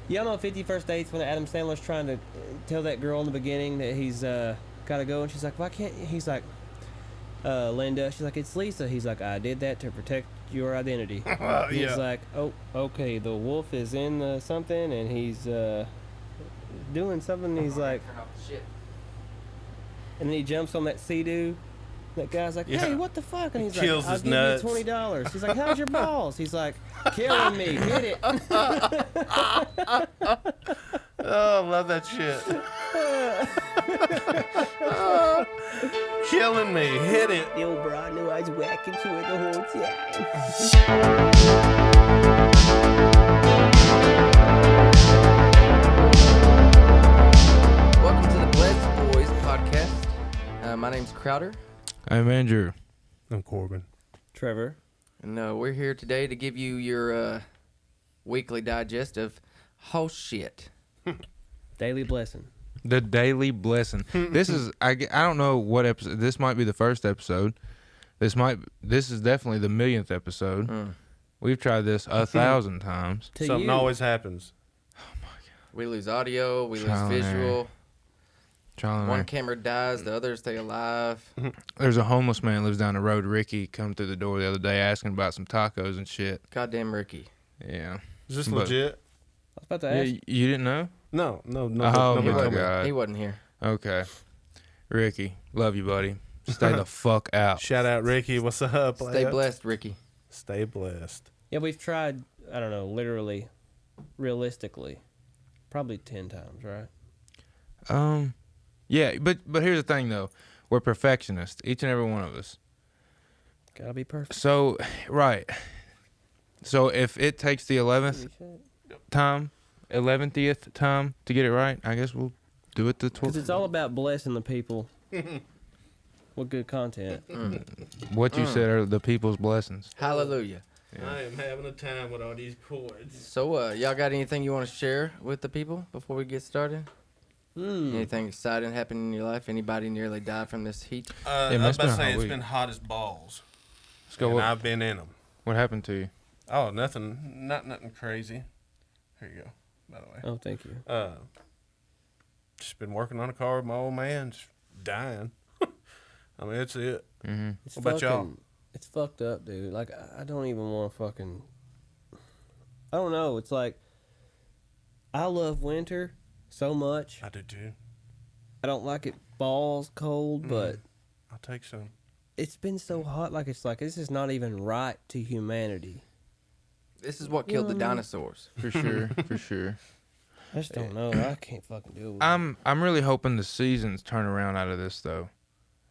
Yeah, I'm on 50 First Dates when Adam Sandler's trying to tell that girl in the beginning that he's got to go, and she's like, why can't... He's like, Linda. She's like, it's Lisa. He's like, I did that to protect your identity. He's like, oh, okay, the wolf is in something, and he's doing something. He's like... Turn off the shit. And then he jumps on that Sea-Doo. That guy's like, hey, what the fuck? And he's like, Kills I'll his give nuts. you $20. He's like, how's your balls? He's like, killing me. Hit it. Oh, love that shit. Killing me. Hit it. Yo, bro, I knew I was whacking to it the whole time. Welcome to the Blest Boyz podcast. My name's Crowder. I'm Andrew. I'm Corban. Trevor. And we're here today to give you your weekly digest of horse shit. Daily blessing. The Daily Blessing. This is I don't know what episode. This might be the first episode. This is definitely the 1,000,000th episode. We've tried this 1,000 times. To Something you. always happens. We lose audio, we Trial lose and error. visual. Trial and One error. camera dies, the others stay alive. There's a homeless man lives down the road. Ricky come through the door the other day asking about some tacos and shit. Goddamn Ricky. Yeah. Is this But- legit? I was about to Yeah, ask. you didn't know? No. Oh, nobody my told me. God. He wasn't here. Okay. Ricky, love you, buddy. Stay the fuck out. Shout out, Ricky. What's up? Stay player? blessed, Ricky. Stay blessed. Yeah, we've tried, I don't know, literally, realistically, probably 10 times, right? Yeah, but here's the thing though. We're perfectionists, each and every one of us. Gotta be perfect. So, right. So if it takes the 11th time, 11th time to get it right, I guess we'll do it the 12th. Because it's all about blessing the people with good content. What you said are the people's blessings. Hallelujah. I am having a time with all these chords. So, y'all got anything you want to share with the people before we get started? Anything exciting happened in your life? Anybody nearly died from this heat? I man, was it's about been to a say hot it's week. been hot as balls. Let's go. And What, I've been in them. what happened to you? Oh, nothing. Nothing crazy. Here you go. By the way. Oh, thank you. Just been working on a car with my old man. Just dying. I mean, that's it. Mm-hmm. It's What about y'all? It's fucked up, dude. Like, I don't even want to fucking... I don't know. It's like, I love winter so much. I do too. I don't like it balls cold, but I'll take some. it's been so hot. Like, it's like, this is not even right to humanity. This is what You killed know the what I mean? dinosaurs. For sure, for sure. I just don't know. I can't fucking do it. I'm really hoping the seasons turn around out of this though.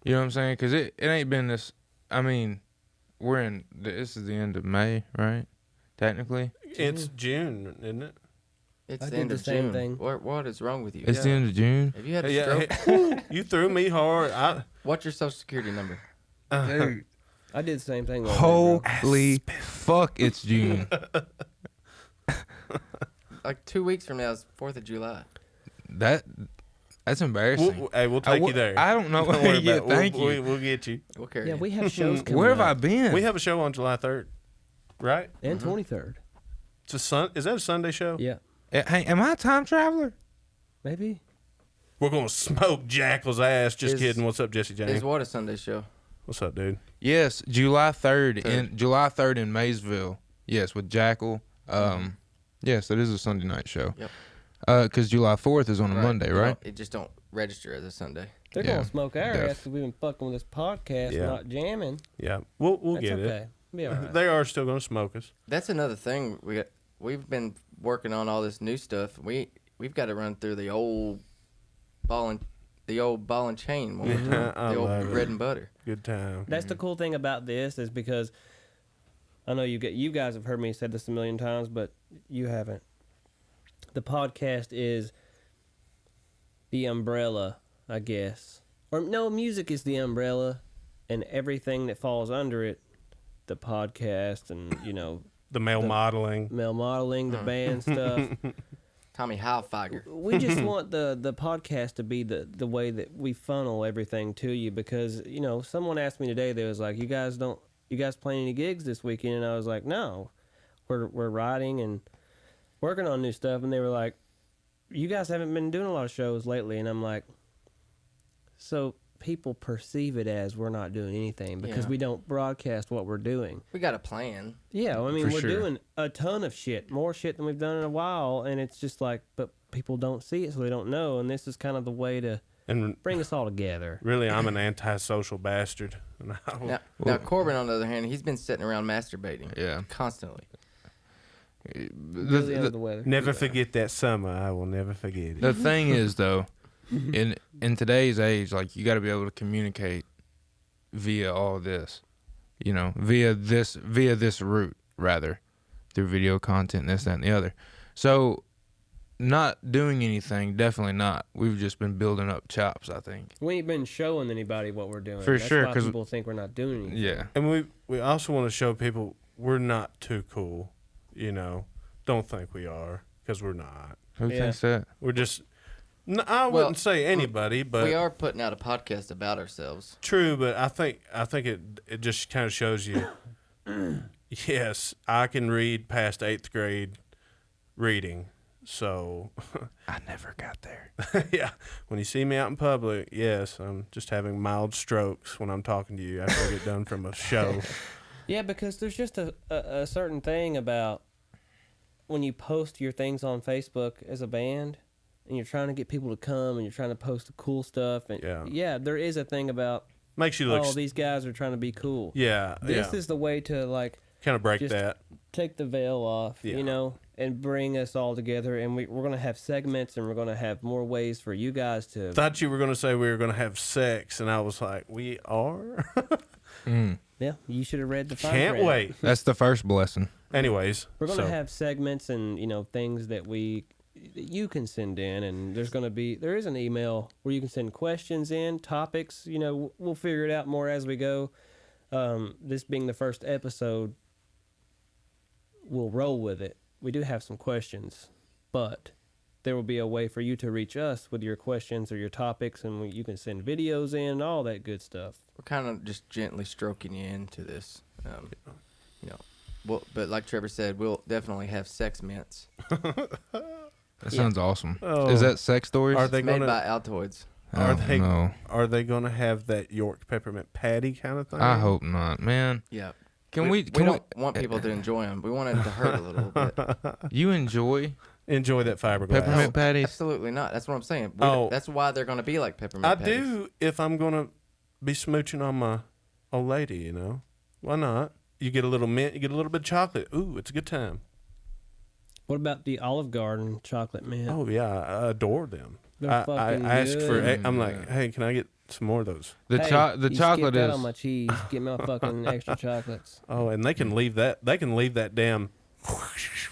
You know what I'm saying? Because it ain't been this. I mean, this is the end of May, right? Technically, It's June, isn't it? It's I the did end the of same June. thing. What is wrong with you? it's the end of June. Have you had a Yeah, stroke? you threw me hard. What's your social security number? Dude, I did the same thing. the other day, bro. holy fuck! It's June. Like 2 weeks from now is 4th of July. That's embarrassing. We'll take you there. I don't know. Don't worry Yeah, about it. thank you. We'll get you. We'll carry Yeah, you. we have shows coming Where have I up. been? We have a show on July 3rd, right? And 23rd. It's Is that a Sunday show? Yeah. Hey, am I a time traveler? Maybe. We're gonna smoke Jackal's ass. Just Is- kidding. What's up, Jesse Is James? what a Sunday show? What's up, dude? Yes, July 3rd Third. July 3rd in Maysville. Yes, with Jackal. Yes, it is a Sunday night show. Yep. Because July 4th is on a Monday, It right? don't- It just don't register as a Sunday. They're Yeah, going to smoke our def. ass because we've been fucking with this podcast, Yeah. not jamming. Yeah, we'll That's get okay. Be all it. right. They are still gonna smoke us. That's another thing. We've been working on all this new stuff. We've got to run through the old ball and chain one more Yeah, time. I The old love it. bread and butter. Good time. That's the cool thing about this is because I know you guys have heard me say this a million times, but you haven't. The podcast is the umbrella, I guess. Or no, music is the umbrella and everything that falls under it, the podcast and, The male modeling. male modeling, the band stuff. Tommy Hilfiger. We just want the podcast to be the way that we funnel everything to you because, someone asked me today, they was like, you guys playing any gigs this weekend? And I was like, no, we're writing and working on new stuff, and they were like, "You guys haven't been doing a lot of shows lately," and I'm like, "So people perceive it as we're not doing anything because Yeah. we don't broadcast what we're doing." We got a plan. Yeah, I mean, For we're sure. doing a ton of shit, more shit than we've done in a while, and it's just like, but people don't see it, so they don't know, and this is kind of the way to And bring us all together. really, I'm an antisocial bastard. And I will- Now Corbin, on the other hand, he's been sitting around masturbating. Yeah. Constantly. Really under the weather. never forget that summer. I will never forget it. The thing is, though, in today's age, like, you got to be able to communicate via all this, you know, via this route, rather, through video content, this, that, and the other. So, not doing anything, definitely not. We've just been building up chops, I think. We ain't been showing anybody what we're doing. For That's sure, why 'cause- people think we're not doing anything. Yeah. And we also want to show people we're not too cool. You know, don't think we are, because we're not. Who Yeah. thinks that? We're just. I wouldn't say anybody, but we are putting out a podcast about ourselves. true. But I think it just kind of shows you. Yes, I can read past 8th grade reading. So, I never got there. yeah, when you see me out in public, yes, I'm just having mild strokes when I'm talking to you after I get done from a show. Yeah, because there's just a certain thing about when you post your things on Facebook as a band, and you're trying to get people to come, and you're trying to post the cool stuff, and Yeah. there is a thing about, Makes you look. oh, these guys are trying to be cool. Yeah, This is the way to, like, kind of break just that. take the veil off, Yeah. you know, and bring us all together. And we're going to have segments, and we're going to have more ways for you guys to. Thought you were going to say we were going to have sex, and I was like, we are? Yeah, you should have read the fine Can't print. wait. That's the first blessing. Anyways, We're going to so- have segments and, you know, things that you can send in, and there is an email where you can send questions in, topics, you know, we'll figure it out more as we go. This being the first episode, we'll roll with it. We do have some questions, but there will be a way for you to reach us with your questions or your topics, and you can send videos in, all that good stuff. We're kind of just gently stroking you into this. You know, but like Trevor said, we'll definitely have sex mints. That sounds awesome. Oh. Is that sex stories? Are they It's made going by to Altoids. are Oh, they no. are they going to have that York peppermint patty kind of thing? I hope not, man. Yeah. Can we we don't want people to enjoy them. We want it to hurt a little bit. you enjoy Enjoy that fiberglass. peppermint patties? Absolutely not. That's what I'm saying. Oh. That's why they're going to be like peppermint I patties. do if I'm going to be smooching on my old lady, you know. Why not? You get a little mint, you get a little bit of chocolate. Ooh, it's a good time. What about the Olive Garden chocolate mint? Oh yeah, I adore them. They're I fucking asked for. good. I'm like, hey, can I get some more of those? The Hey, the you chocolate skipped out is on my cheese. Get me my fucking extra chocolates. Oh, and they can leave that. They can leave that damn,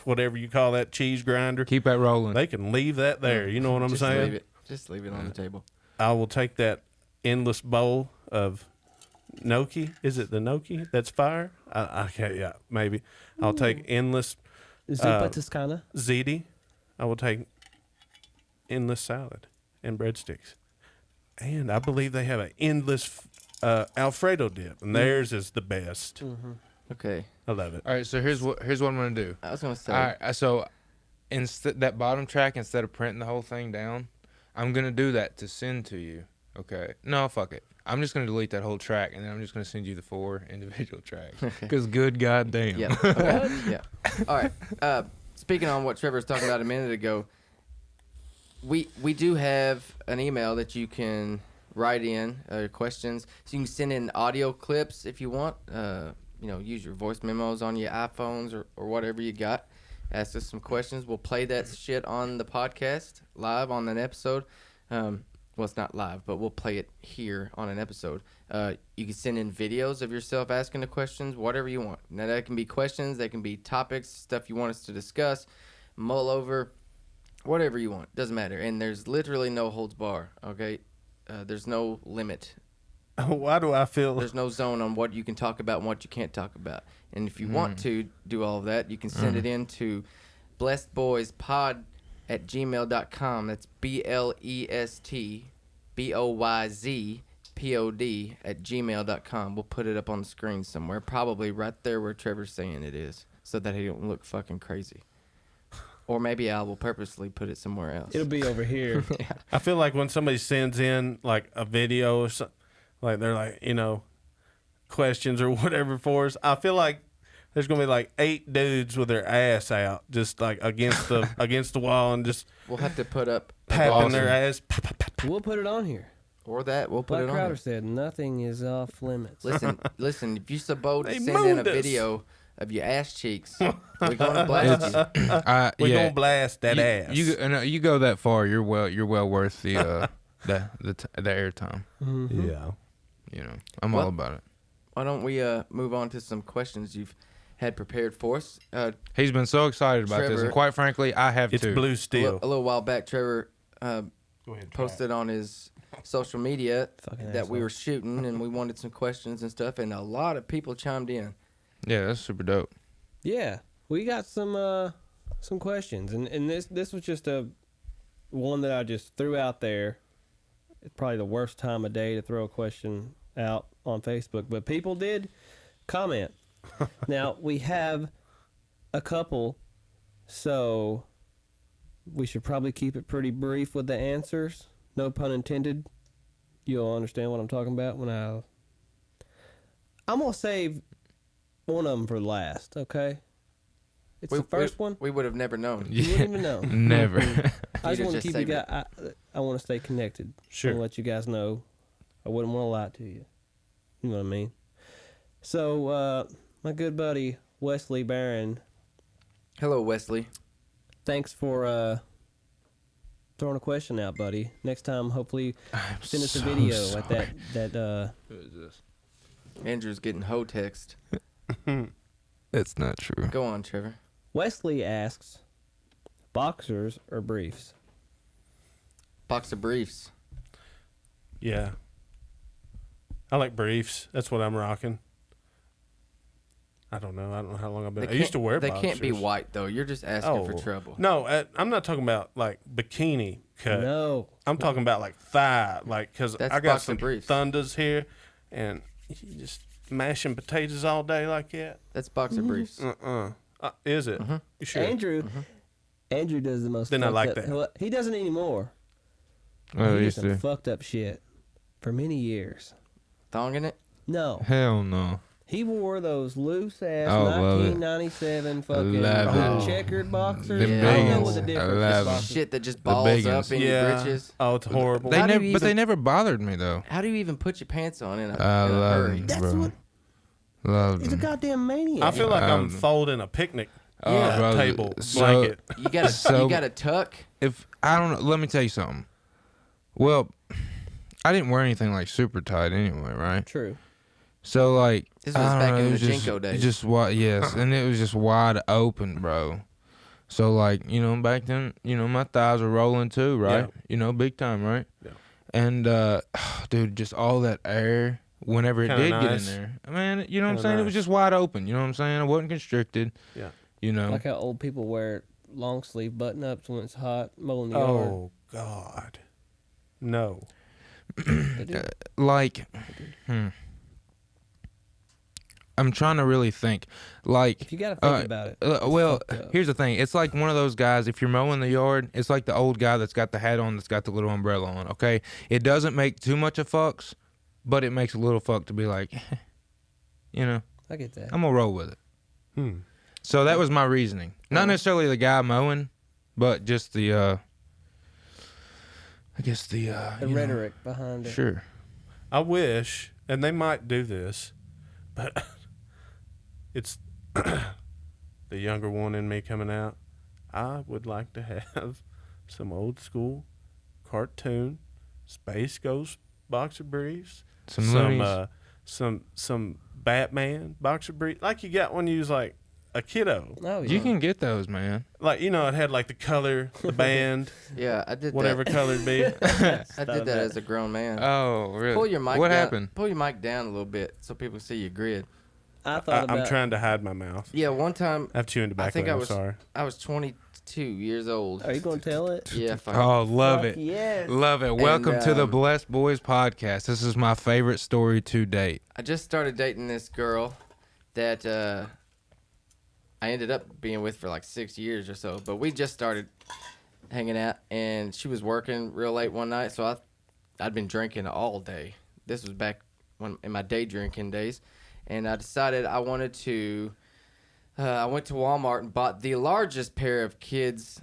whatever you call that cheese grinder. keep that rolling. They can leave that there. You know what I'm Just saying? leave it. Just leave it on the table. I will take that endless bowl of gnocchi. Is it the gnocchi that's fire? Okay, yeah, maybe. I'll take endless Zuppa Toscana. ziti. I will take endless salad and breadsticks. And I believe they have an endless Alfredo dip, and theirs is the best. Okay. I love it. All right, so here's what I'm gonna do. I was going to say. All right, so instead that bottom track, instead of printing the whole thing down, I'm gonna do that to send to you. Okay? No, fuck it. I'm just gonna delete that whole track, and then I'm just gonna send you the 4 individual tracks. Because good goddamn. Yeah. Okay. Yeah. All right. Speaking on what Trevor was talking about a minute ago, we do have an email that you can write in questions. So you can send in audio clips if you want. Use your voice memos on your iPhones or whatever you got. Ask us some questions. We'll play that shit on the podcast live on an episode. Well, it's not live, but we'll play it here on an episode. You can send in videos of yourself asking the questions, whatever you want. Now, that can be questions, that can be topics, stuff you want us to discuss, mull over, whatever you want. Doesn't matter. And there's literally no holds bar, okay? There's no limit. Why do I feel? There's no zone on what you can talk about and what you can't talk about. And if you want to do all of that, you can send it in to blestboyspod@gmail.com. That's BLESTBOYZPOD@gmail.com. We'll put it up on the screen somewhere, probably right there where Trevor's saying it is, so that he don't look fucking crazy. Or maybe I will purposely put it somewhere else. It'll be over here. I feel like when somebody sends in like a video or something, like they're like, questions or whatever for us, I feel like there's gonna be like 8 dudes with their ass out, just like against the wall and just We'll have to put up patting their ass. We'll put it on here. or that. We'll put Black it on. Crowder There. said nothing is off limits. Listen. If you so bold to They send in a moaned us. video of your ass cheeks, we're gonna blast you. We're gonna blast that ass. You go that far, you're well worth the airtime. Mm-hmm. Yeah. I'm all about it. Why don't we move on to some questions you've had prepared for us? He's been so excited about this, Trevor, and quite frankly, I have It's too. blue A steel. little while back, Trevor Go ahead. posted on his social media Fucking that we asshole. were shooting and we wanted some questions and stuff, and a lot of people chimed in. Yeah, that's super dope. Yeah, we got some questions, and this was just one that I just threw out there. It's probably the worst time of day to throw a question out on Facebook, but people did comment. Now we have a couple, so we should probably keep it pretty brief with the answers. No pun intended. You'll understand what I'm talking about when I'm gonna save one of them for last, okay? It's the first one. We would have never known. You wouldn't even know. Never. I just You'd want to just keep you saved guys. I want to stay connected. Sure. And let you guys know. I wouldn't want to lie to you. You know what I mean? So, my good buddy Wesley Barron, Hello, Wesley. thanks for throwing a question out, buddy. Next time, hopefully, send us a video like that. Who is this? Andrew's getting hoe text. That's not true. Go on, Trevor. Wesley asks, boxers or briefs? Box of briefs. Yeah. I like briefs. That's what I'm rocking. I don't know how long I've been. I used to wear They boxers. can't be white though. You're just asking for trouble. No, I'm not talking about like bikini cut. No. I'm talking about like thigh, like because That's I got boxer some briefs. thunders here, and you just mashing potatoes all day like that. That's box of briefs. Is it? Mm-hmm. You sure? Andrew does the most. Then I fucked like up- that. Well, he doesn't anymore. Oh, he he did used some to. fucked up shit for many years. Thonging it. No, Hell no. he wore those loose ass Oh, love it. 1997 fucking Love it. checkered boxers. Them I don't know biggins. what the I difference love is. 'em. Boxers. Shit that just The balls big up ones. in your britches. Oh, it's horrible. How do you But they even- never bothered me though. How do you even put your pants on in a I love hurry? them, That's bro. what. Love He's a them. goddamn maniac. I feel like I'm folding a picnic Oh, bro, table so- blanket. You gotta So- you gotta tuck. If I don't know, let me tell you something. Well, I didn't wear anything like super tight anyway, right? True. So like, This was I don't back know, in it the was just, Jinko days. Just wide, yes, and it was just wide open, bro. So like, back then, my thighs were rolling too, right? Big time, right? Yeah. And dude, just all that air whenever it Kinda did nice. get in there. I mean, you know what I'm Kinda saying? It was nice. just wide open. You know what I'm saying? I wasn't constricted. Yeah. Like how old people wear long sleeve button ups when it's hot, mowing the yard. Oh God, no. They do. Like, I'm trying to really think. Like, If you gotta think about it. it's well, fucked up. here's the thing. It's like one of those guys, if you're mowing the yard, it's like the old guy that's got the hat on, that's got the little umbrella on, okay? It doesn't make too much of fucks, but it makes a little fuck to be like, I get that. I'm going to roll with it. So that was my reasoning. Not necessarily the guy mowing, but just the, I guess the rhetoric behind it. Sure. I wish, and they might do this, but it's the younger one in me coming out. I would like to have some old school cartoon Space Ghost boxer briefs, Some Loonies. some Batman boxer briefs, like you got when you was like a kiddo. Oh, yeah. You can get those, man. Like it had like the color, the band, Yeah, I did whatever that. color it'd be. I did that as a grown man. Oh, really? Pull your mic What down, happened? Pull your mic down a little bit so people see your grid. I thought about. I'm trying to hide my mouth. Yeah, one time I have chewing tobacco. I think I'm sorry. I was 22 years old. Are you gonna tell it? Yeah, fuck. Oh, love Fuck it. yes. Love it. Welcome to the um, Blest Boyz podcast. This is my favorite story to date. I just started dating this girl that I ended up being with for like 6 years or so. But we just started hanging out, and she was working real late one night, so I'd been drinking all day. This was back in my day drinking days, and I decided I wanted to. I went to Walmart and bought the largest pair of kids,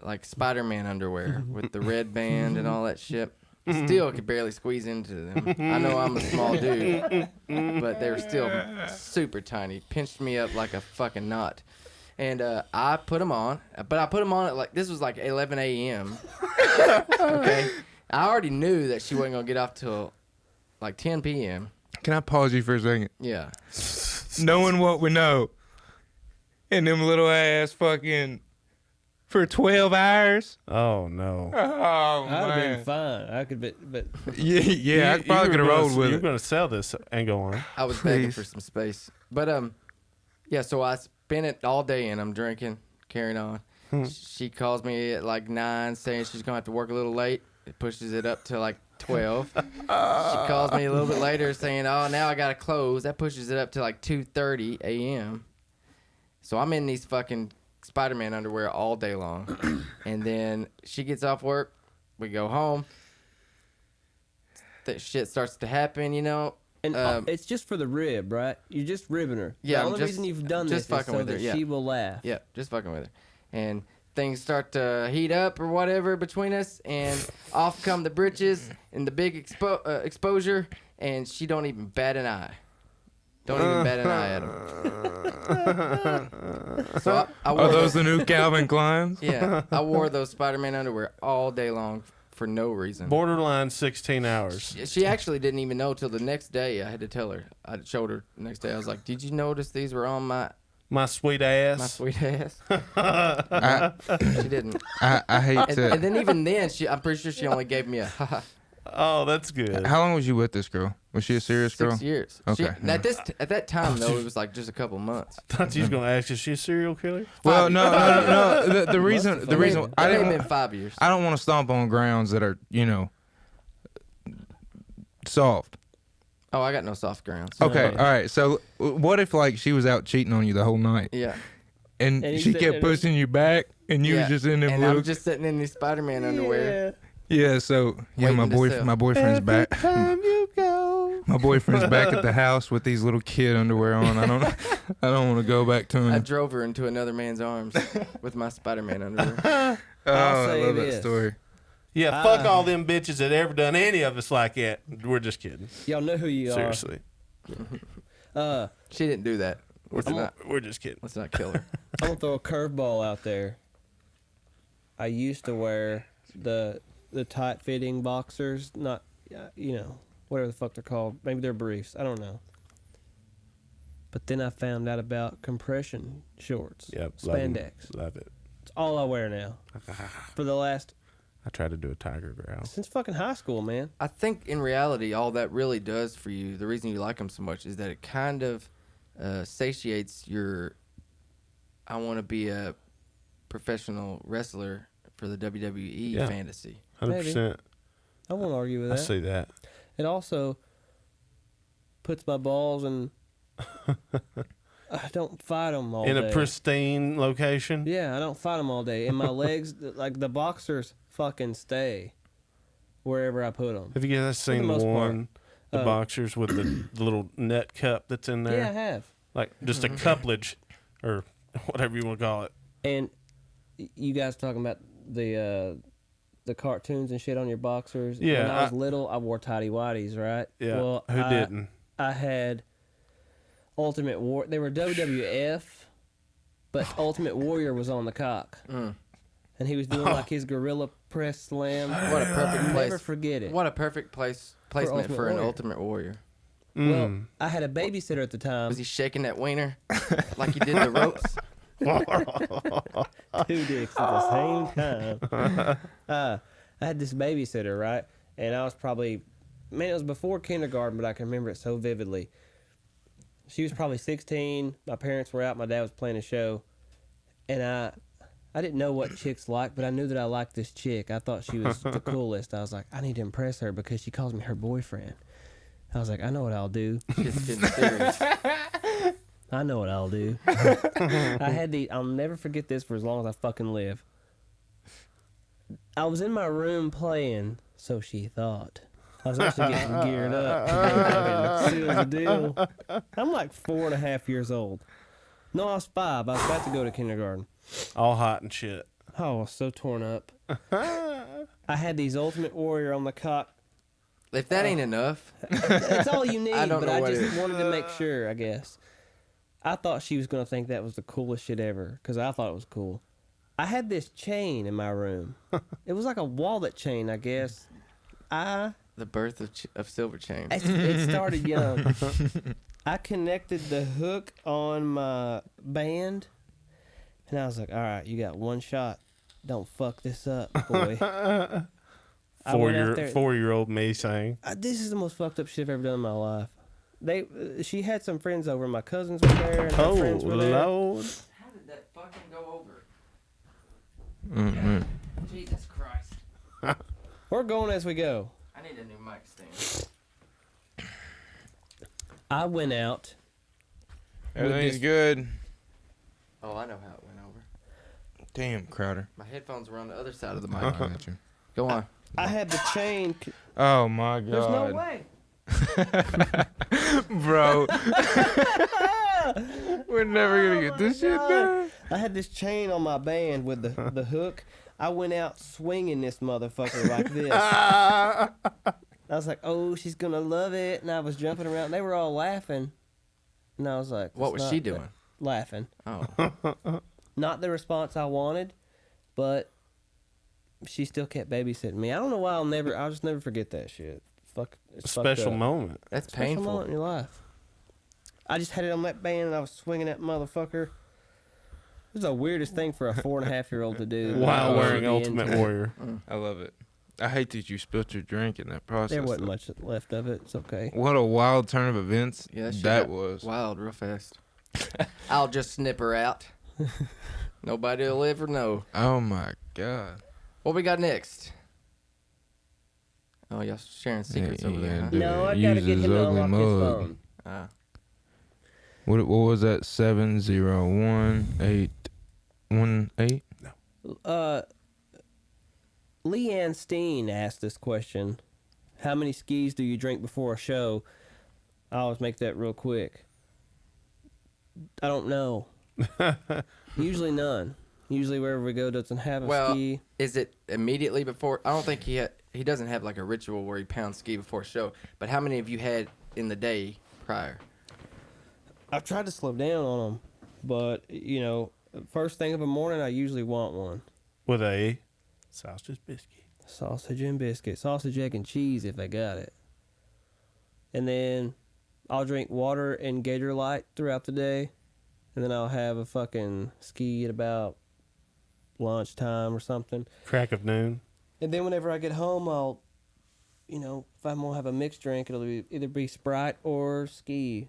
like Spider-Man underwear with the red band and all that shit. Still could barely squeeze into them. I know I'm a small dude, but they were still super tiny. Pinched me up like a fucking knot. And I put them on, but I put them on at like, this was like 11 a.m. Okay? I already knew that she wasn't going to get off till like 10 p.m. Can I pause you for a second? Yeah. Knowing what we know, and them little ass fucking for 12 hours. Oh no. Oh I'd have been man. fine. I could be, but Yeah. I probably could have rolled with You're it. going to sell this and go on. I was begging Please. for some space. But, yeah, so I spent it all day and I'm drinking, carrying on. She calls me at like 9 saying she's going to have to work a little late. It pushes it up to like 12. She calls me a little bit later saying, oh, now I got to close. That pushes it up to like 2:30 a.m. So I'm in these fucking Spider-Man underwear all day long. And then she gets off work. We go home. That shit starts to happen, you know. and it's just for the rib, right? You're just ribbing her. Yeah, The I'm only just- reason you've done just this is fucking so with her, that yeah. she will laugh. Yeah, just fucking with her. And things start to heat up or whatever between us, and off come the britches and the big exposure, and she don't even bat an eye. Don't even bat an eye at him. So I wore Are those the new Calvin Kleins? yeah, I wore those Spider-Man underwear all day long for no reason. Borderline 16 hours. She actually didn't even know till the next day. I had to tell her. I showed her the next day. I was like, "Did you notice these were on my My sweet ass. sweet ass?" I She didn't. hate And to. then even then, I'm pretty sure she only gave me a Oh, that's good. How long was you with this girl? Was she a serious girl? 6 years. Okay. At that time though, it was like just a couple months. Thought you was going to ask, is she a serial killer? Well, no. The reason It I may have didn't. been 5 years. I don't want to stomp on grounds that are soft. Oh, I got no soft grounds. Okay, No. all right. So what if like she was out cheating on you the whole night, Yeah. and And she he's kept sitting- pushing you back, and you Yeah. was just in them And I'm looks? just sitting in these Spider-Man underwear. Yeah. So yeah, Waiting to sell. my boyfriend's back. Time you go. My boyfriend's back at the house with these little kid underwear on. I don't want to go back to I him. drove her into another man's arms with my Spider-Man underwear. Oh, I'll I say love that this. story. Yeah, fuck all them bitches that ever done any of us like that. We're just kidding. Y'all know who you Seriously. are. She didn't do that. We're just kidding. Let's not kill her. I'm gonna throw a curveball out there. I used to wear the tight fitting boxers, not whatever the fuck they're called. Maybe they're briefs. I don't know. But then I found out about compression shorts. Yep. love 'em. Spandex. Love it. It's all I wear now. For the last I tried to do a tiger growl. since fucking high school, man. I think in reality, all that really does for you, the reason you like them so much, is that it kind of satiates your, I want to be a professional wrestler for the WWE Yeah. fantasy. 100%. I won't argue with I that. see that. It also puts my balls in. I don't fight them all In day. a pristine location. Yeah, I don't fight them all day. And my legs, like the boxers, fucking stay wherever I put them. Have you guys seen the most part. one, the boxers with the little net cup that's in there? Yeah, I have. Like just a couplage or whatever you want to call it. And you guys talking about the cartoons and shit on your boxers? Yeah, When I was little, I wore tighty whities, right? Yeah. Well, Who didn't? I had Ultimate War. They were WWF, but Ultimate Warrior was on the cock, and he was doing like his gorilla press slam. What a perfect I'll place. never forget it. What a perfect placement Ultimate for an Warrior. Ultimate Warrior. Well, I had a babysitter at the time. Was he shaking that wiener like he did the ropes? Two dicks at the same time. I had this babysitter, right? And I was probably, man, it was before kindergarten, but I can remember it so vividly. She was probably 16. My parents were out. My dad was playing a show. And I didn't know what chicks like, but I knew that I liked this chick. I thought she was the coolest. I was like, I need to impress her because she calls me her boyfriend. I was like, I know what I'll do. Just getting serious. I know what I'll do. I'll never forget this for as long as I fucking live. I was in my room playing, so she thought. I was actually getting geared up. Seal the deal. I'm like 4.5 years old. No, I was 5. I was about to go to kindergarten. All hot and shit. Oh, I was so torn up. I had these Ultimate Warrior on the cot. If that ain't enough, That's all you need, I don't but know I what it just is. wanted to make sure, I guess. I thought she was going to think that was the coolest shit ever, because I thought it was cool. I had this chain in my room. It was like a wallet chain, I guess. the birth of Silver Chain. It started young. I connected the hook on my band, and I was like, all right, you got one shot. Don't fuck this up, boy. I went out there- 4-year-old me saying, This is the most fucked up shit I've ever done in my life. She had some friends over. My cousins were there, and her friends were there. Lord. How did that fucking go over? Mm-hmm. Jesus Christ. We're going as we go. I need a new mic stand. I went out. Everything's this- good. Oh, I know how it went over. Damn, Crowder. My headphones were on the other side of the mic. I got you. Go on. I had the chain. Oh my God. There's no way. Bro. We're never gonna get this shit done. I had this chain on my band with the hook. I went out swinging this motherfucker like this. I was like, oh, she's going to love it. And I was jumping around. They were all laughing. And I was like, What was "It's she not doing? Laughing. Oh. Not the response I wanted, but she still kept babysitting me. I don't know why I'll just never forget that shit. It's fucked Special up. moment. That's Special painful. moment in your life. I just had it on that band and I was swinging that motherfucker. It was the weirdest thing for a 4.5-year-old to do. While Oh, wearing Be Ultimate into it. Warrior. I love it. I hate that you spilled your drink in that process. There wasn't though. much left of it. It's okay. What a wild turn of events Yeah, shit that got was. wild real fast. I'll just snip her out. Nobody will ever know. Oh my God. What we got next? Oh, y'all sharing secrets over there, huh? Dude, No, I use gotta get his him to ugly unlock his mug. phone. What was that? 701-818? Leanne Steen asked this question. How many skis do you drink before a show? I always make that real quick. I don't know. Usually none. Usually wherever we go doesn't have a Well, ski. is it immediately before? I don't think he doesn't have like a ritual where he pounds ski before a show. But how many have you had in the day prior? I've tried to slow down on them, but first thing of the morning I usually want one. With a sausage biscuit. Sausage and biscuit. Sausage, egg, and cheese if they got it. And then I'll drink water and Gator Light throughout the day. And then I'll have a fucking ski at about lunchtime or something. Crack of noon. And then whenever I get home, I'll, if I'm going to have a mixed drink, it'll either be Sprite or ski.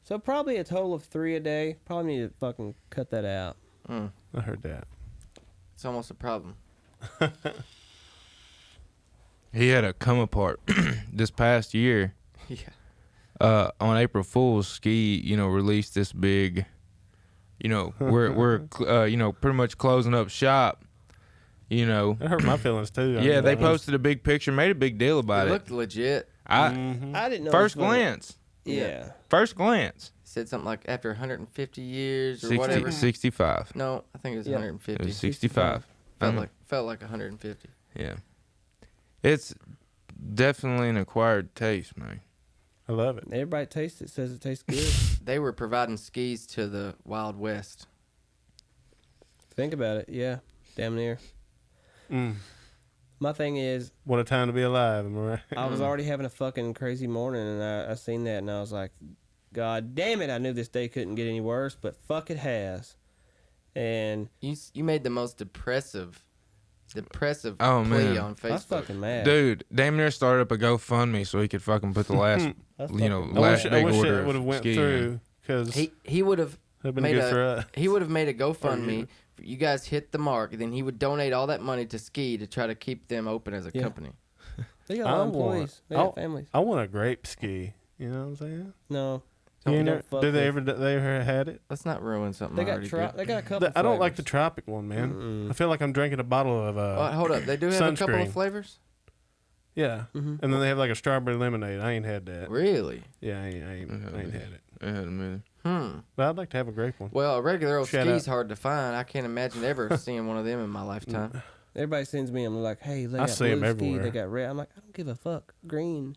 So probably a total of 3 a day. Probably need to fucking cut that out. I heard that. It's almost a problem. He had a come apart this past year. Yeah. On April Fool's, Ski, released this big, we're pretty much closing up shop. That hurt my feelings too. Yeah, they posted a big picture, made a big deal about It it. looked legit. I didn't know. First it was gonna- glance. Yeah. First glance. Said something like after 150 years or 60, whatever. 65. No, I think it was Yeah. 150. It was 65. Felt like 150. Yeah. It's definitely an acquired taste, man. I love it. Everybody tastes it, says it tastes good. They were providing skis to the Wild West. Think about it. Yeah. Damn near. My thing is, What a time to be alive, am I right? I was already having a fucking crazy morning, and I seen that, and I was like, God damn it, I knew this day couldn't get any worse, but fuck it has. And You made the most depressive Oh, plea man. on I was Facebook. fucking mad. Dude, damn near started up a GoFundMe so he could fucking put the last, That's you know, fucking- last I big wish order it would have of went ski in. through because He would have it'd been made good for us. he would have made a Or GoFundMe. you. You guys hit the mark, then he would donate all that money to Ski to try to keep them open as a Yeah. company. They got a lot of employees. They got families. I want a grape ski. You know what I'm saying? No. You don't know, fuck do they with- ever had it? Let's not ruin something. They got already good. they got a couple. I don't like the flavors. tropic one, man. I feel like I'm drinking a bottle of Hold up, they do have a couple sunscreen. of flavors. yeah, and then they have like a strawberry lemonade. I ain't had that. Really? Yeah, I ain't had it. I had a minute. But I'd like to have a grape one. Well, a regular old Shout ski's out. hard to find. I can't imagine ever seeing one of them in my lifetime. Everybody sends me. I'm like, hey, they I got see 'em blue ski. everywhere. They got red. I'm like, I don't give a fuck. Green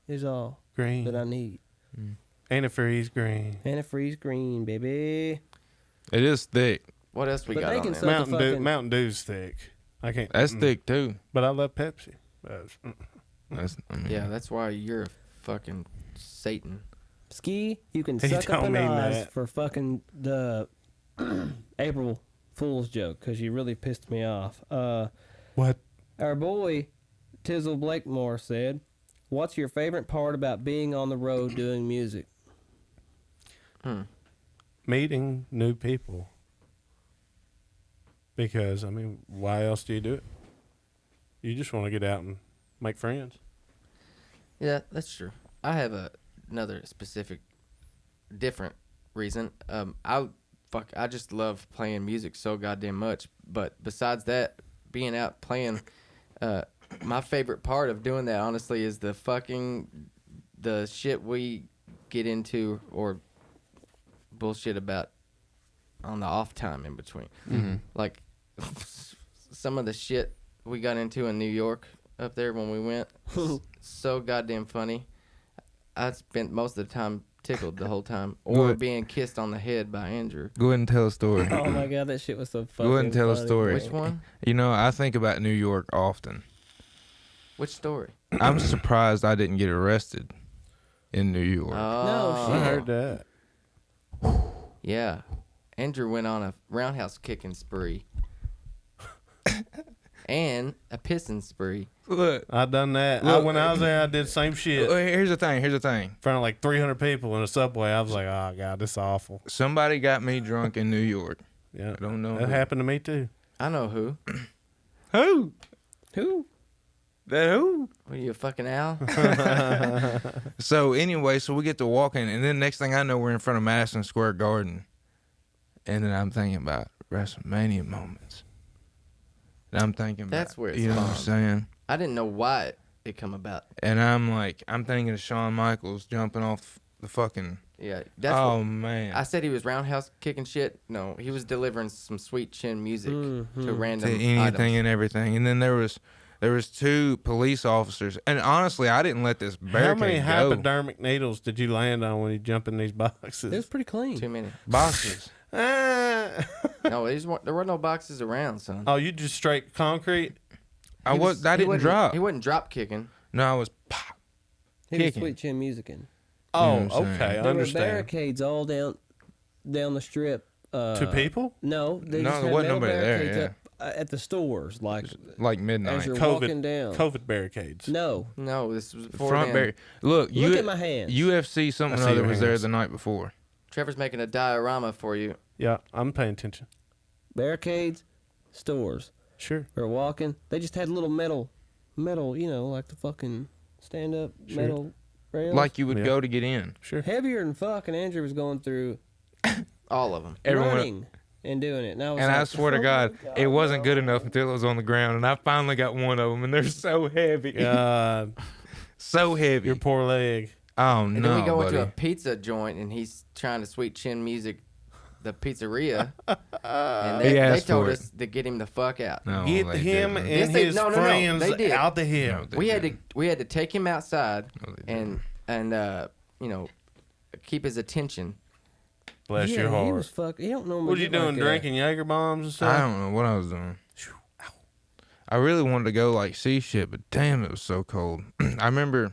is all Green. that I need. Antifreeze green. Antifreeze green, baby. It is thick. What else we But got they on can there? sell- Mountain Dew. fucking- Mountain Dew's thick. I can't. That's thick too. But I love Pepsi. That's, I mean, Yeah, that's why you're a fucking Satan. Ski, you can He suck up don't an mean eyes that. for fucking the April Fool's joke because you really pissed me off. What? Our boy Tizzle Blakemore said, "What's your favorite part about being on the road doing music?" Meeting new people. Because, I mean, why else do you do it? You just want to get out and make friends. Yeah, that's true. I have another specific, different reason. I just love playing music so goddamn much. But besides that, being out playing, my favorite part of doing that, honestly, is the shit we get into or bullshit about on the off time in between. Like some of the shit we got into in New York up there when we went, so goddamn funny. I spent most of the time tickled the whole time, or Good. being kissed on the head by Andrew. Go ahead and tell a story. Oh my god, that shit was so funny. Go ahead and tell a story. Which one? You know, I think about New York often. Which story? I'm surprised I didn't get arrested in New York. Oh, shit. I heard that. Yeah, Andrew went on a roundhouse kicking spree and a pissing spree. Look, I done that. Look. When I was there, I did the same shit. here's the thing. In front of like 300 people in a subway. I was like, oh, God, this is awful. Somebody got me drunk in New York. Yeah. I don't know That who. happened to me, too. I know who. Who? Who? That who? What are you, a fucking owl? So anyway, so we get to walking, and then next thing I know, we're in front of Madison Square Garden, and then I'm thinking about WrestleMania moments. And I'm thinking about, That's where it's you know what I'm spawned. saying? I didn't know why it come about. And I'm thinking of Shawn Michaels jumping off the fucking. Yeah, that's Oh what, man! I said he was roundhouse kicking shit. No, he was delivering some sweet chin music to random To anything items. and everything, and then there was two police officers, and honestly, I didn't let this How many barricade go. hypodermic needles did you land on when you jump in these boxes? It was pretty clean. Too many. Boxes. Ah. No, there were no boxes around, son. Oh, you just straight concrete? I He didn't wasn't- drop. He wasn't drop kicking. No, I was pop. He was Kicking. sweet chin musicing. Oh, what I'm saying? okay. I There were understand. barricades all down the strip. To people? No, they No, just there had wasn't metal nobody there, barricades yeah. up, at the stores, like Like as midnight. you're COVID, walking down. COVID barricades. No, No, this was before Front then. barrier. Look, look at my hands. UFC something I or see other your was there hands. the night before. Trevor's making a diorama for you. Yeah, I'm paying attention. barricades, stores. Sure. We're walking. They just had little metal, you know, like the fucking stand up Sure. metal rails. Like you would Yeah. go to get in. Sure. heavier than fuck, and Andrew was going through All of them. Everyone, running and doing it. And I, was and like, I swear to oh God, my it wasn't good enough until it was on the ground, and I finally got one of them, and they're so heavy, God, so heavy. your poor leg. Oh And no, then we go buddy. into a pizza joint, and he's trying to sweet chin music the pizzeria. And He they asked told for us to get him the fuck out. No, Get they him didn't. and Yes, they- his no, friends they did. out the hill. No, they We had didn't. to take him outside No, they didn't. and you know, keep his attention. Bless yeah, your He heart. was fuck. He don't normally. What are you get doing? like Drinking Jaeger bombs and stuff? I don't know what I was doing. I really wanted to go like see shit, but damn, it was so cold. I remember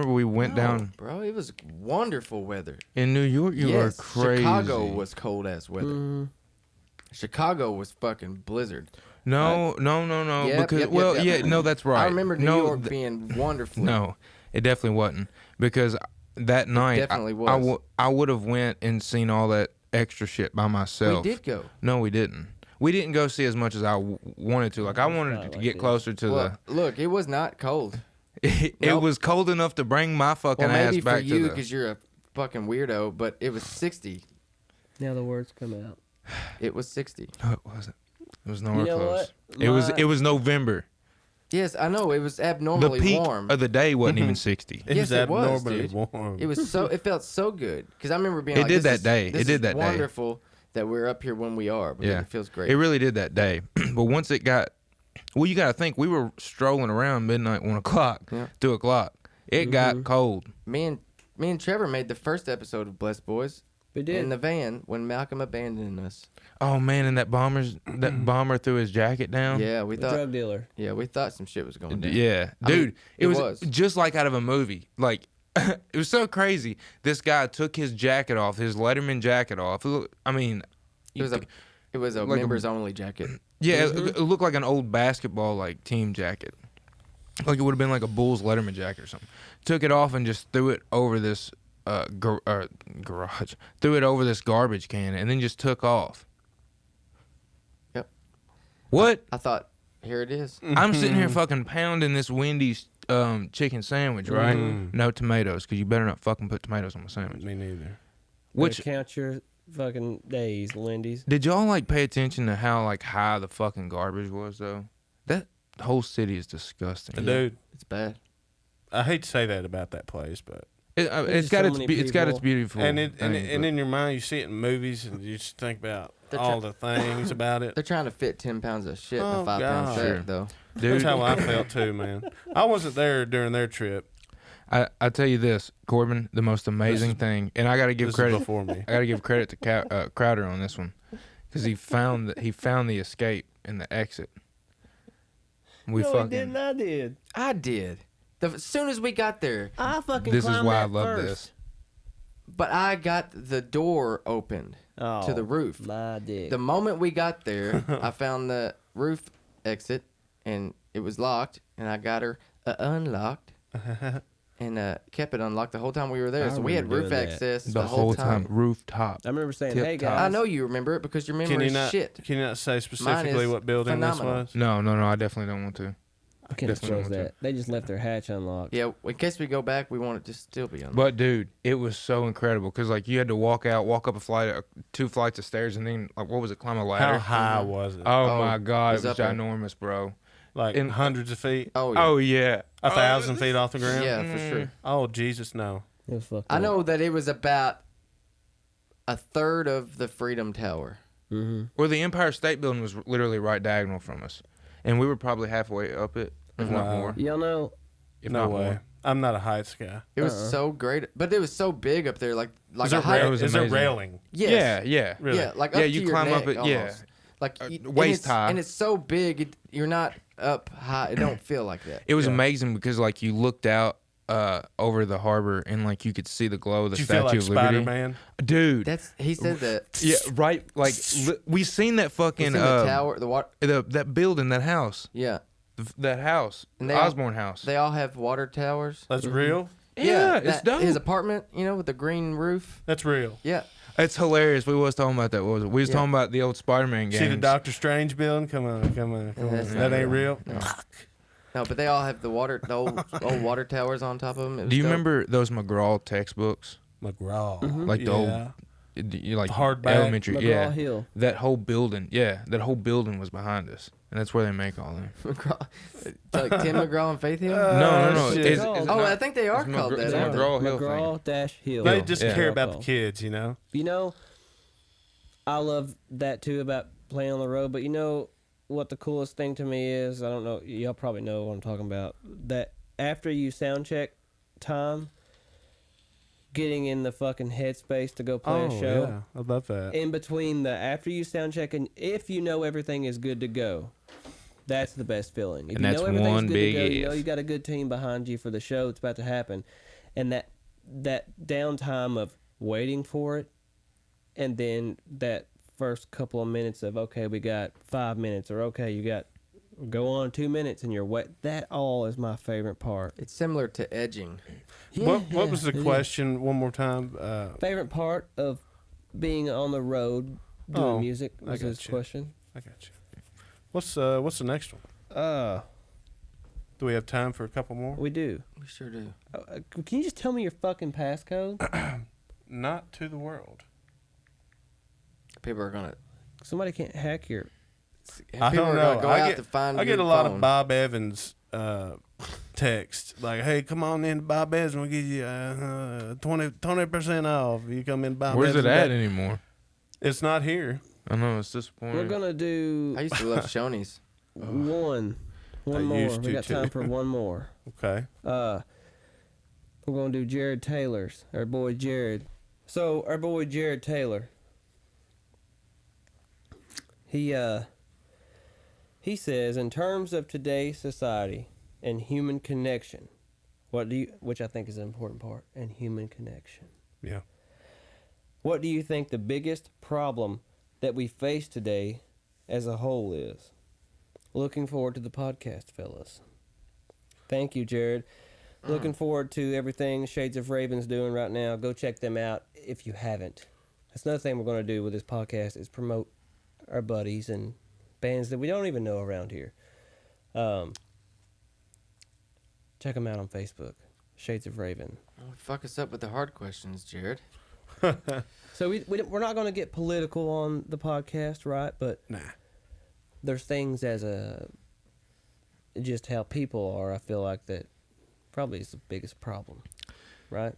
we went down Bro, it was wonderful weather. in New York. You were Yes, crazy. Chicago was cold ass weather. Mm, Chicago was fucking blizzard. No. Yep, Because yep, yep. no, that's right. I remember New no, York being wonderful. No, it definitely wasn't because that night definitely was. I would have went and seen all that extra shit by myself. We did go. No, we didn't. We didn't go see as much as I wanted to. Like I wanted not to like get this. closer to Well, look, it was not cold. the. It Nope. was cold enough to bring my fucking Well, maybe ass for back you to because you're a fucking weirdo, but it was 60. Now the words come out. It was 60. No, it wasn't. It was nowhere You know close. what? It was November. Yes, I know. It was The abnormally peak warm. of the day wasn't even 60. It Yes, was it was, abnormally dude. warm. It was so. It felt so good because I remember being It like, did this that is- day. This It did is that day. wonderful that we're up here when we are. Because Yeah. it feels great. It really did that day. But once it got, well, you got to think, we were strolling around midnight, 1 o'clock, Yeah. 2 o'clock. It got cold. me and Trevor made the first episode of Blest Boys We did. in the van when Malcolm abandoned us. Oh man, and that bomber threw his jacket down. Yeah, we the thought. drug dealer. Yeah, we thought some shit was going down. Yeah, I mean, dude, it it was was. just like out of a movie. Like it was so crazy. This guy took his jacket off, his Letterman jacket off. I mean, It was a like a- members only jacket. yeah, it looked like an old basketball like team jacket. Like it would have been like a Bulls Letterman jacket or something. Took it off and just threw it over this garage. Threw it over this garbage can and then just took off. Yep. What? I thought, here it is. I'm sitting here fucking pounding this Wendy's chicken sandwich, right? No tomatoes, because you better not fucking put tomatoes on my sandwich. Me neither. Which, Count your fucking days, Lindy's. did y'all like pay attention to how like high the fucking garbage was though? That whole city is disgusting. Dude, It's bad. I hate to say that about that place, but It's just got so its many it's got its people. beautiful and things, in your mind you see it in movies and you just think about They're all the things about it. They're trying to fit 10 pounds of shit in Oh, a 5 pound God. sack, Sure. though. That's dude. how I felt too, man. I wasn't there during their trip. I tell you this, Corbin, the most amazing thing, and I got to give This is credit. before me. I got to give credit to Crowder on this one, because he found the escape and the exit. We no, fucking. he didn't. I did. I did. As soon as we got there, I fucking. This is climbed why I that love first. this. but I got the door opened Oh, to the roof. My dick. The moment we got there, I found the roof exit, and it was locked, and I got her unlocked, and kept it unlocked the whole time we were there. I So we had remember roof doing that. access The whole time, rooftop. I remember saying, Tip "Hey top. guys." I know you remember it because your Can memory you is not? shit. Can you not say specifically is what building phenomenal. this was? No, I definitely don't want to. I can't Definitely disclose want that. They just left their hatch unlocked. Yeah, in case we go back, we want it to still be unlocked. But dude, it was so incredible because like you had to walk up a flight, 2 flights of stairs, and then like what was it, climb a How ladder? high was it? Oh, Oh, my god, it was it was up there. ginormous, bro. Like in- hundreds of feet? Oh, yeah. Oh yeah, 1,000 feet off the ground? Yeah, for sure. Oh, Jesus, no. It was fucked I up. know that it was about a third of the Freedom Tower. Mm-hmm. Well, the Empire State Building was literally right diagonal from us, and we were probably halfway up it, if not Wow. more. Y'all know, If No not way. more. I'm not a heights guy. It was so great, but it was so big up there, like Is there, a high. It was is there amazing. railing? Yes. Yeah. Really? Yeah, like Yeah, up to you your climb neck up it, yeah. almost. Like Waist high. and it's so big, you're not up high. It don't feel like that. It was Yeah. amazing because like you looked out over the harbor and like you could see the glow of the Did you feel Statue like of Liberty. Spider-Man? Dude. He said that. Yeah, right. Like we seen that It's fucking in the tower, the water. that building, that house, Yeah, that house, And the they all- Osborne house. they all have water towers. That's real? Yeah, it's dope. His apartment, with the green roof. That's real. Yeah, It's hilarious. We was talking about that. What was it? We was Yeah. talking about the old Spider-Man games. See the Doctor Strange building? Come on. that's That not ain't real? no, but they all have the old water towers on top of them. It was Do you dope. remember those McGraw textbooks? McGraw. Like the old, Yeah. like Hardback. elementary. McGraw Yeah, Hill. that whole building. Yeah, that whole building was behind us, and that's where they make all them. McGraw, like Tim McGraw and Faith Hill? No. shit. It's Oh, not- I think they are it's called McGraw- that. it's aren't they? McGraw Hill thing. McGraw-Hill. They just Yeah. care about the Called. kids, You know, I love that too about playing on the road. But you know what the coolest thing to me is? I don't know. Y'all probably know what I'm talking about. That after you sound check time, getting in the fucking headspace to go play Oh, a show. yeah. I love that. In between the after you sound check and if you know everything is good to go, that's the best feeling. If And you that's know everything's one good big to go, you know if. you got a good team behind you for the show that's about to happen, and that downtime of waiting for it, and then that first couple of minutes of okay, we got 5 minutes, or okay, you got go on 2 minutes, and you're wet. That all is my favorite part. It's similar to edging. What was the it is. question one more time? Favorite part of being on the road doing Oh, music I was got his you. question. I got you. What's the next one? Do we have time for a couple more? We do. We sure do. Can you just tell me your fucking passcode? not to the world. People are gonna. Somebody can't hack your. I People don't are know. gonna go I out get, to find I get your a lot phone. of Bob Evans text like, "Hey, come on in to Bob Evans. We'll give you 20% off. You come in Bob Where's Evans." it at anymore? It's not here. I know it's disappointing. We're gonna do I used to love Shoney's. one I more. used We to got time too. for one more. Okay. We're gonna do Jared Taylor's. Our boy Jared. So our boy Jared Taylor. He says, in terms of today's society and human connection, which I think is an important part, and human connection. Yeah. What do you think the biggest problem that we face today as a whole is? Looking forward to the podcast, fellas. Thank you, Jared. Looking forward to everything Shades of Raven's doing right now. Go check them out if you haven't. That's another thing we're going to do with this podcast is promote our buddies and bands that we don't even know around here. Check them out on Facebook. Shades of Raven. Don't fuck us up with the hard questions, Jared. So we're not going to get political on the podcast, right? But Nah. there's things as just how people are. I feel like that probably is the biggest problem, right?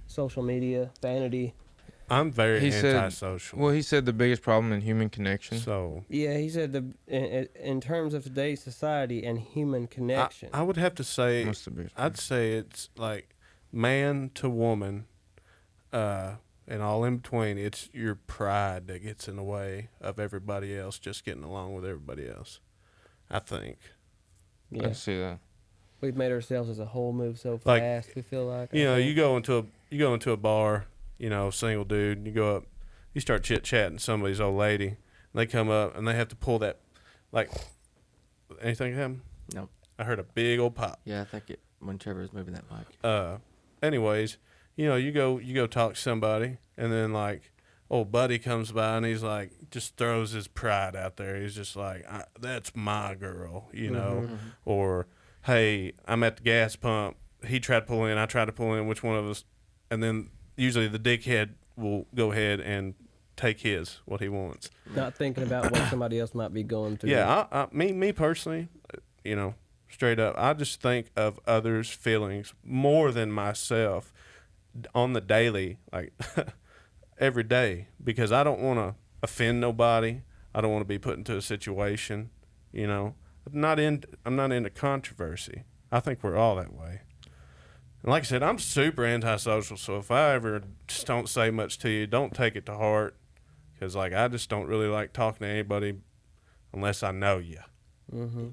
Social media, vanity. I'm very He said- antisocial. Well, he said the biggest problem in human connection. So Yeah, he said in terms of today's society and human connection. I would have to say, What's the biggest I'd say it's like man to woman, and all in between. It's your pride that gets in the way of everybody else just getting along with everybody else. I think. I Yeah, see that. we've made ourselves as a whole move so Like, fast. We feel like You I know, think. you go into a bar, you know, single dude, and you go up, you start chit chatting to somebody's old lady, and they come up and they have to pull that, like, anything happen? Nope. I heard a big old pop. Yeah, I think it when Trevor was moving that mic. Anyways, you know, you go talk to somebody, and then like old buddy comes by and he's like, just throws his pride out there. He's just like, that's my girl, you know, or hey, I'm at the gas pump. He tried to pull in, I tried to pull in. Which one of us? And then usually the dickhead will go ahead and take what he wants. Not thinking about what somebody else might be going through. Yeah, me personally, you know, straight up, I just think of others' feelings more than myself on the daily, like every day, because I don't want to offend nobody. I don't want to be put into a situation, you know. I'm not into controversy. I think we're all that way. And like I said, I'm super antisocial, so if I ever just don't say much to you, don't take it to heart, because like I just don't really like talking to anybody unless I know you. Mm-hmm.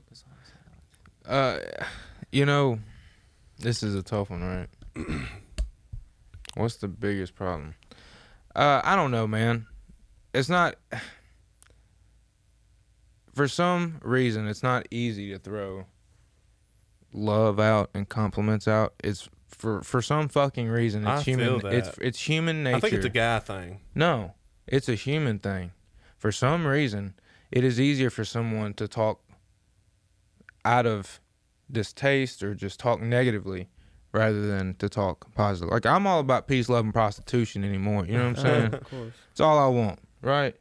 You know, this is a tough one, right? What's the biggest problem? I don't know, man. It's not. For some reason, it's not easy to throw love out and compliments out. It's for some fucking reason. It's I human. feel that. It's human nature. I think it's a guy thing. No, it's a human thing. For some reason, it is easier for someone to talk out of distaste or just talk negatively rather than to talk positive. Like, I'm all about peace, love, and prostitution anymore. You know what I'm saying? Of course. It's all I want, right?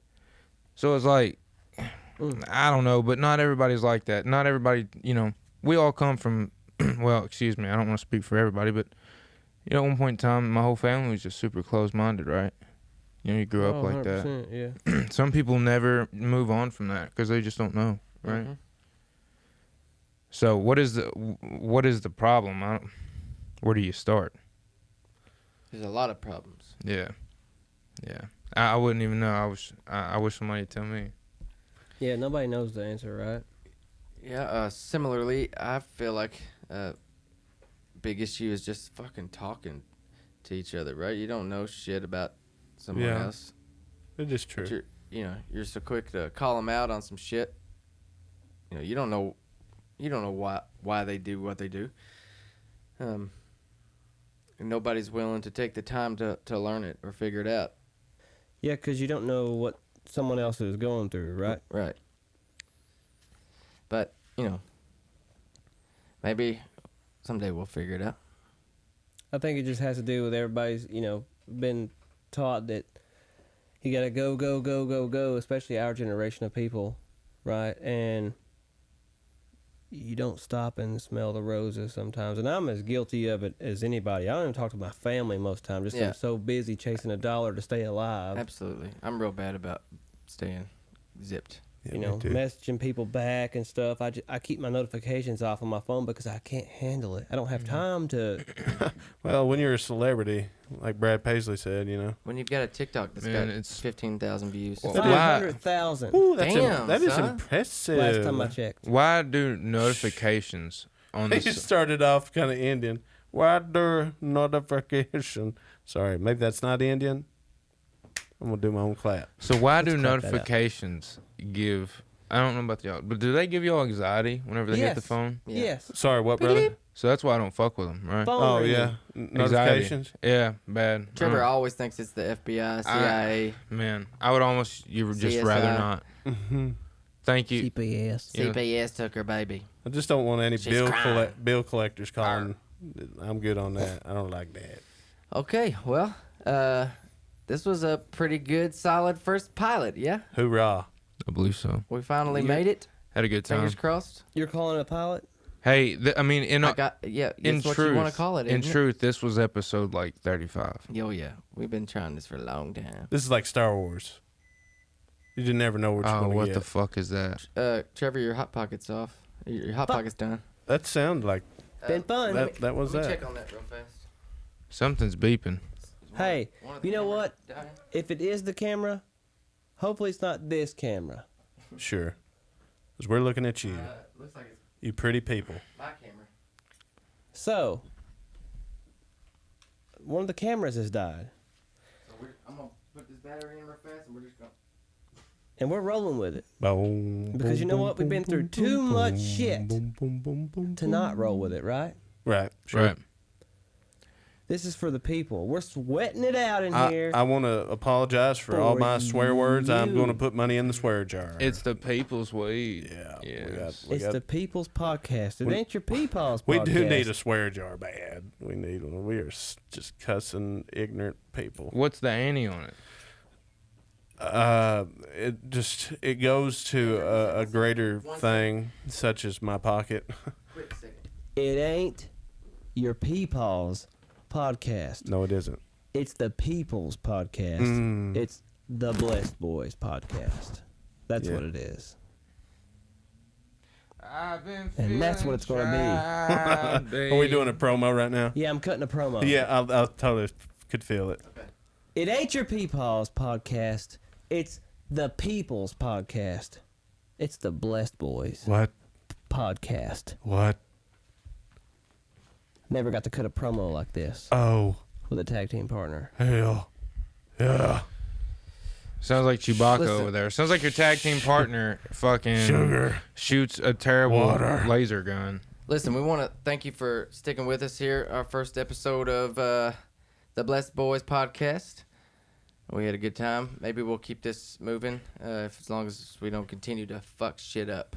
So it's like, I don't know, but not everybody's like that. Not everybody, you know, we all come from, well, excuse me, I don't want to speak for everybody, but, you know, at one point in time, my whole family was just super close-minded, right? You know, you grew up like that. 100%, yeah. Some people never move on from that because they just don't know, right? Mhm. So what is the problem? Where do you start? There's a lot of problems. Yeah. I wouldn't even know. I wish somebody would tell me. Yeah, nobody knows the answer, right? Yeah. Similarly, I feel like big issue is just fucking talking to each other, right? You don't know shit about someone Yeah. else. It is But true. you're so quick to call them out on some shit. You know, you don't know why they do what they do. And nobody's willing to take the time to learn it or figure it out. Yeah, because you don't know what someone else is going through, right? Right. But, you know, maybe someday we'll figure it out. I think it just has to do with everybody's, been taught that you gotta go, go, go, go, go, especially our generation of people, right? And you don't stop and smell the roses sometimes. And I'm as guilty of it as anybody. I don't even talk to my family most times. Just I'm so busy chasing a dollar to stay alive. Absolutely. I'm real bad about staying zipped. You know, messaging people back and stuff. I keep my notifications off on my phone because I can't handle it. I don't have time to. Well, when you're a celebrity, like Brad Paisley said, you know. When you've got a TikTok that's got 15,000 views. Well, 500,000. Ooh, Damn, that is son. impressive. Last time I checked. Why do notifications on He this? started off kind of Indian. Why do notification? Sorry, maybe that's not Indian. I'm gonna do my own clap. So why Let's do clap that out. notifications give? I don't know about y'all, but do they give y'all anxiety whenever they hit the Yes. phone? Yeah. Yes. Sorry, what, brother? So that's why I don't fuck with them, right? Phone Oh ringing. yeah, Anxiety. notifications. Yeah, bad. Trevor I always thinks it's the FBI, CIA, don't- man, I would almost you would just CSI. rather not. Mm-hmm. Thank you. CPS. Yeah. CPS took her baby. I just don't want any She's bill crying. bill collectors calling. I'm good on that. I don't like that. Okay, well, this was a pretty good, solid first pilot, yeah? Hoorah! I believe so. We finally You're- made it. Had a good time. Fingers crossed. You're calling it a pilot? Hey, I mean, I got, yeah, in that's what truth, you want to call it, in isn't it? truth, this was episode like 35. Oh, yeah. We've been trying this for a long time. This is like Star Wars. You just never know what you're Oh, gonna what get. the fuck is that? Trevor, your Hot Pocket's off. Your Hot Pocket's done. That sounded like Been fun. that was Let me that. check on that real fast. Something's beeping. Hey, One of the you know cameras what? dying? If it is the camera, hopefully it's not this camera. Sure, because we're looking at you, Looks like it's you pretty people. my camera. So, one of the cameras has died, So I'm going to put this battery in real fast and we're just going to... and we're rolling with it Boom. Because you know what? We've been through too much shit to to not roll with it, right? Right. Sure. Right. This is for the people. We're sweating it out in I, here. I want to apologize for all For my swear words. I'm you. going to put money in the swear jar. It's the people's weed. yeah. Yes. We It's got, the people's podcast. It we- ain't your peepaw's we podcast. do need a swear jar bad. We need one. We are just cussing ignorant people. What's the ante on it? It goes to a greater thing, such as my pocket. Quick second. It ain't your peepaw's podcast. No, it isn't. It's the people's podcast. Mm. It's the Blest Boyz podcast. That's Yeah. what it is. And that's what it's gonna be. Are we doing a promo right now? Yeah, I'm cutting a promo. Yeah, I totally could feel it. It ain't your peepaw's podcast. It's the people's podcast. It's the Blest Boyz What? podcast. What? Never got to cut a promo like this Oh, with a tag team partner. hell. Yeah. Sounds like Chewbacca Listen. over there. Sounds like your tag team partner fucking Sugar. shoots a terrible Water. laser gun. Listen, we want to thank you for sticking with us here. Our first episode of the Blest Boyz podcast. We had a good time. Maybe we'll keep this moving as long as we don't continue to fuck shit up.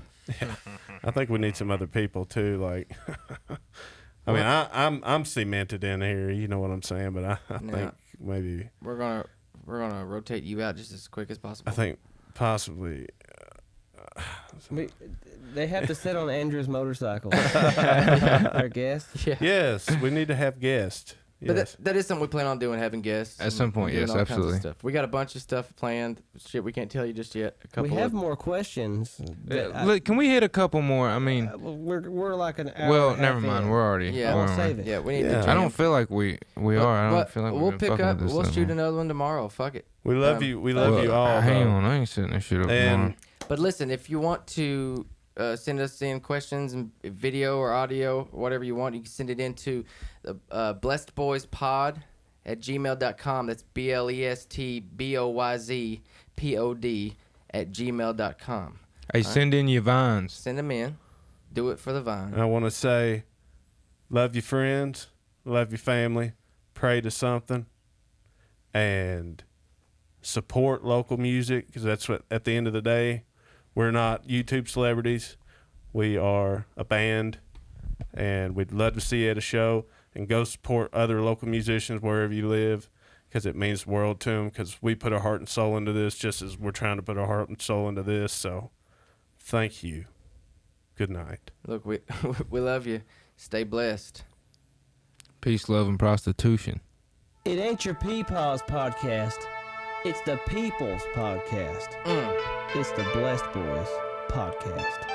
I think we need some other people too. Like, I mean, I'm cemented in here. You know what I'm saying? But I Yeah. think maybe We're gonna rotate you out just as quick as possible. I think possibly. They have to sit on Andrew's motorcycle. Our guest. Yeah. Yes, we need to have guests. But Yes. that is something we plan on doing, having guests. At some point, doing yes, all kinds of absolutely. Stuff. We got a bunch of stuff planned. Shit, we can't tell you just yet. A couple. We have of, more questions. Look, can we hit a couple more? I mean, We're like an hour. well, and a half never mind. in. We're already. Yeah. We'll we're save already- it. yeah, we need Yeah. to. I don't feel like we are. I don't But feel like we'll been pick fucking up. with this We'll that shoot long. another one tomorrow. Fuck it. We love you. We love you all. Hang though. on, I ain't setting this shit up And tomorrow. But listen, if you want to send us in questions and video or audio, whatever you want, you can send it into the blestboyspod@gmail.com. That's blestboyzpod@gmail.com. Hey, send in your vines. Send them in. Do it for the vine. I want to say, love your friends, love your family, pray to something, and support local music, because that's what, at the end of the day, we're not YouTube celebrities. We are a band, and we'd love to see you at a show, and go support other local musicians wherever you live. because it means the world to them, because we put our heart and soul into this just as we're trying to put our heart and soul into this. So thank you. Good night. Look, we we love you. Stay blessed. Peace, love, and prostitution. It ain't your peepaw's podcast. It's the people's podcast. It's the Blest Boyz podcast.